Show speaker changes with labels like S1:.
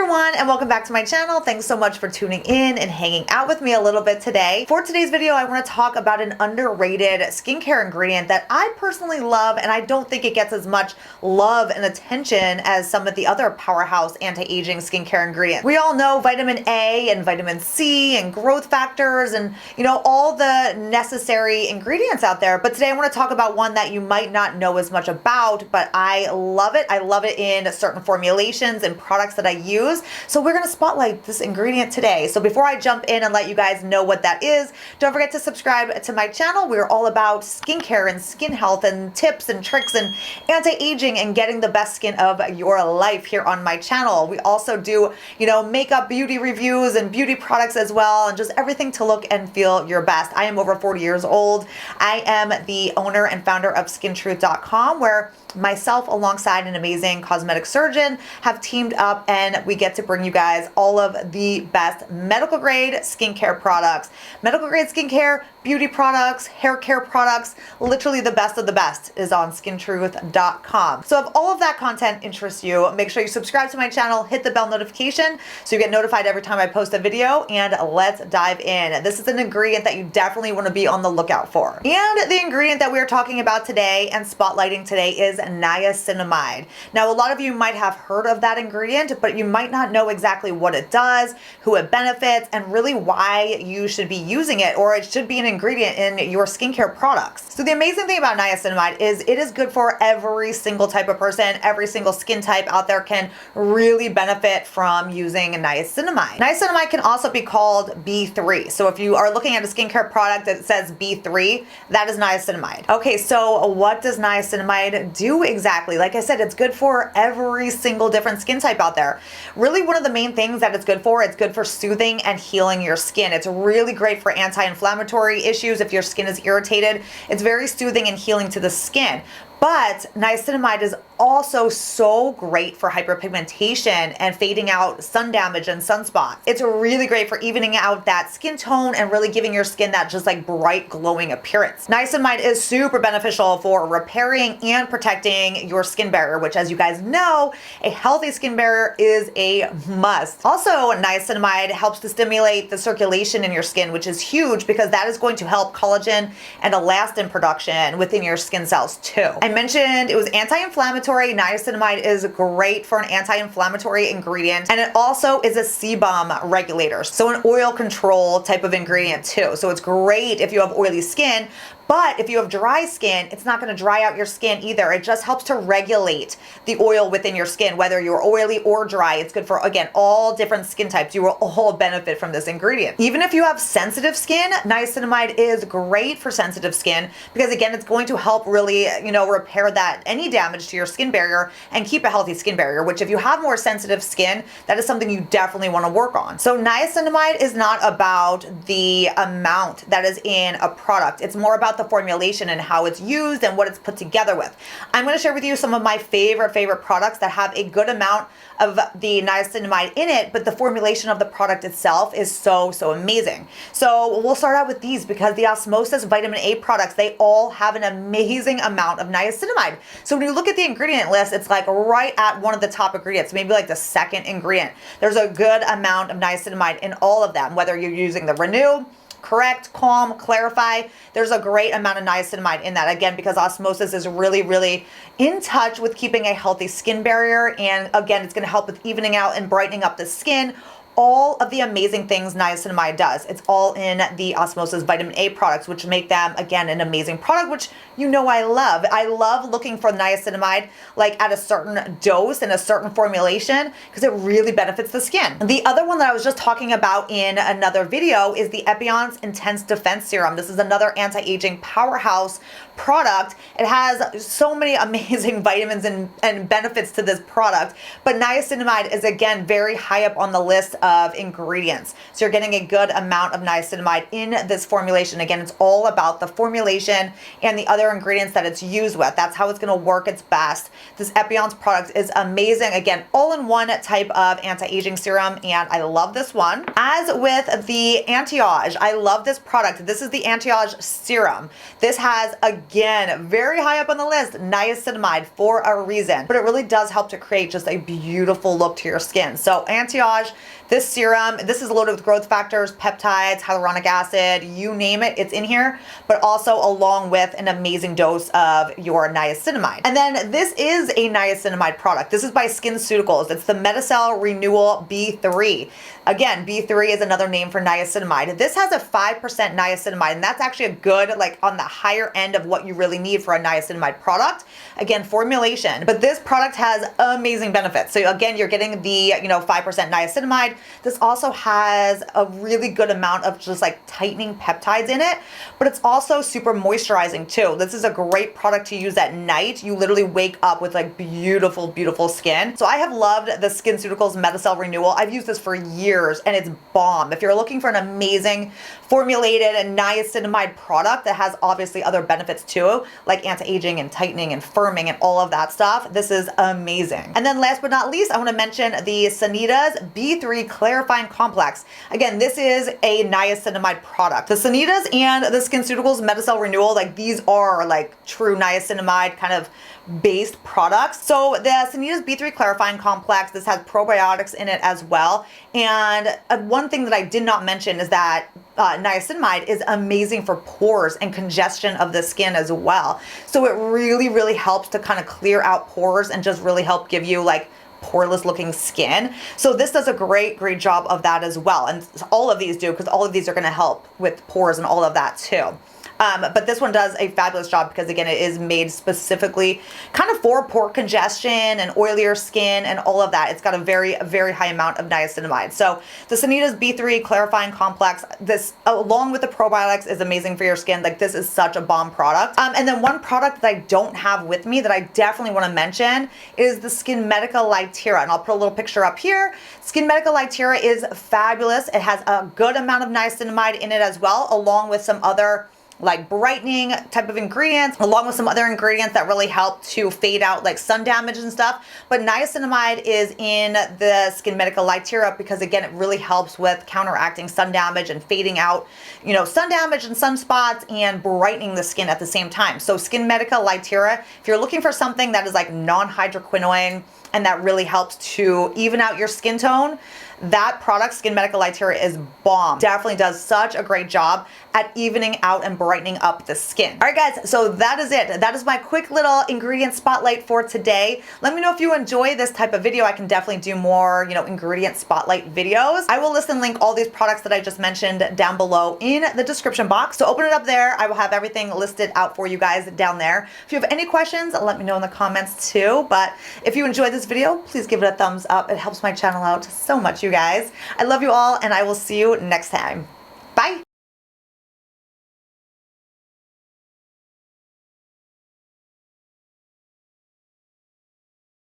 S1: everyone, and welcome back to my channel. Thanks so much for tuning in and hanging out with me a little bit today. For today's video, I want to talk about an underrated skincare ingredient that I personally love, and I don't think it gets as much love and attention as some of the other powerhouse anti-aging skincare ingredients. We all know vitamin A and vitamin C and growth factors and, all the necessary ingredients out there. But today I want to talk about one that you might not know as much about, but I love it. I love it in certain formulations and products that I use. So we're going to spotlight this ingredient today. So before I jump in and let you guys know what that is, don't forget to subscribe to my channel. We're all about skincare and skin health and tips and tricks and anti-aging and getting the best skin of your life here on my channel. We also do, makeup beauty reviews and beauty products as well, and just everything to look and feel your best. I am over 40 years old. I am the owner and founder of SkinTruth.com, where myself alongside an amazing cosmetic surgeon have teamed up, and we get to bring you guys all of the best medical grade skincare products, medical grade skincare, beauty products, hair care products. Literally the best of the best is on SkinTruth.com. So if all of that content interests you, make sure you subscribe to my channel, hit the bell notification so you get notified every time I post a video, and let's dive in. This is an ingredient that you definitely want to be on the lookout for. And the ingredient that we're talking about today and spotlighting today is niacinamide. Now, a lot of you might have heard of that ingredient, but you might not know exactly what it does, who it benefits, and really why you should be using it, or it should be an ingredient in your skincare products. So the amazing thing about niacinamide is it is good for every single type of person. Every single skin type out there can really benefit from using niacinamide. Niacinamide can also be called B3. So if you are looking at a skincare product that says B3, that is niacinamide. Okay, so what does niacinamide do exactly? Like I said, it's good for every single different skin type out there. Really, one of the main things that it's good for soothing and healing your skin. It's really great for anti-inflammatory issues. If your skin is irritated, it's very soothing and healing to the skin. But niacinamide is also so great for hyperpigmentation and fading out sun damage and sunspots. It's really great for evening out that skin tone and really giving your skin that just like bright glowing appearance. Niacinamide is super beneficial for repairing and protecting your skin barrier, which, as you guys know, a healthy skin barrier is a must. Also, niacinamide helps to stimulate the circulation in your skin, which is huge because that is going to help collagen and elastin production within your skin cells too. I mentioned it was anti-inflammatory. Niacinamide is great for an anti-inflammatory ingredient, and it also is a sebum regulator, so an oil control type of ingredient too. So it's great if you have oily skin, but if you have dry skin, it's not going to dry out your skin either. It just helps to regulate the oil within your skin, whether you're oily or dry. It's good for, again, all different skin types. You will all benefit from this ingredient. Even if you have sensitive skin, niacinamide is great for sensitive skin because, again, it's going to help really, repair that any damage to your skin barrier and keep a healthy skin barrier, which if you have more sensitive skin, that is something you definitely want to work on. So niacinamide is not about the amount that is in a product. It's more about the formulation and how it's used and what it's put together with. I'm going to share with you some of my favorite products that have a good amount of the niacinamide in it, but the formulation of the product itself is so amazing. So we'll start out with these because the Osmosis vitamin A products, they all have an amazing amount of niacinamide. So when you look at the ingredient list, it's like right at one of the top ingredients, maybe like the second ingredient. There's a good amount of niacinamide in all of them, whether you're using the Renew, Correct, Calm, Clarify. There's a great amount of niacinamide in that, again, because Osmosis is really in touch with keeping a healthy skin barrier, and again, it's going to help with evening out and brightening up the skin. All of the amazing things niacinamide does. It's all in the Osmosis vitamin A products, which make them, again, an amazing product, which I love. I love looking for niacinamide like at a certain dose and a certain formulation because it really benefits the skin. The other one that I was just talking about in another video is the Epionce Intense Defense Serum. This is another anti-aging powerhouse product. It has so many amazing vitamins and benefits to this product, but niacinamide is, again, very high up on the list of ingredients. So you're getting a good amount of niacinamide in this formulation. Again, it's all about the formulation and the other ingredients that it's used with. That's how it's going to work its best. This Epionce product is amazing. Again, all-in-one type of anti-aging serum, and I love this one. As with the Anti-Age, I love this product. This is the Anti-Age Serum. This has, again, again, very high up on the list, niacinamide for a reason, but it really does help to create just a beautiful look to your skin. So anti-age, this serum, this is loaded with growth factors, peptides, hyaluronic acid, you name it, it's in here, but also along with an amazing dose of your niacinamide. And then this is a niacinamide product. This is by Skinceuticals. It's the Medicill Renewal B3. Again, B3 is another name for niacinamide. This has a 5% niacinamide, and that's actually a good, like on the higher end of what you really need for a niacinamide product. Again, formulation, but this product has amazing benefits. So again, you're getting the, 5% niacinamide. This also has a really good amount of just like tightening peptides in it, but it's also super moisturizing too. This is a great product to use at night. You literally wake up with like beautiful, beautiful skin. So I have loved the Skinceuticals Medicill Renewal. I've used this for years and it's bomb. If you're looking for an amazing formulated and niacinamide product that has obviously other benefits too, like anti-aging and tightening and firming and all of that stuff, this is amazing. And then last but not least, I want to mention the Sunitas B3 Clarifying Complex. Again, this is a niacinamide product. The Sunitas and the Skinceuticals Medicill Renewal, like these are like true niacinamide kind of based products. So the Sunitas B3 Clarifying Complex, this has probiotics in it as well. And one thing that I did not mention is that niacinamide is amazing for pores and congestion of the skin as well. So it really, really helps to kind of clear out pores and just really help give you like poreless looking skin. So this does a great job of that as well. And all of these do, because all of these are going to help with pores and all of that too. But this one does a fabulous job because again, it is made specifically kind of for pore congestion and oilier skin and all of that. It's got a very, very high amount of niacinamide. So the Sunitas B3 Clarifying Complex, this along with the probiotics is amazing for your skin. Like this is such a bomb product. And then one product that I don't have with me that I definitely want to mention is the Skinceuticals Lytera. And I'll put a little picture up here. Skinceuticals Lytera is fabulous. It has a good amount of niacinamide in it as well, along with some other like brightening type of ingredients, along with some other ingredients that really help to fade out like sun damage and stuff. But niacinamide is in the Skinceuticals Lytera because again, it really helps with counteracting sun damage and fading out, sun damage and sunspots and brightening the skin at the same time. So Skinceuticals Lytera, if you're looking for something that is like non-hydroquinone and that really helps to even out your skin tone, that product, Skinceuticals Lytera, is bomb. Definitely does such a great job at evening out and brightening up the skin. All right, guys, so that is it. That is my quick little ingredient spotlight for today. Let me know if you enjoy this type of video. I can definitely do more, ingredient spotlight videos. I will list and link all these products that I just mentioned down below in the description box. So open it up there. I will have everything listed out for you guys down there. If you have any questions, let me know in the comments too. But if you enjoyed this video, please give it a thumbs up. It helps my channel out so much, you guys. I love you all, and I will see you next time.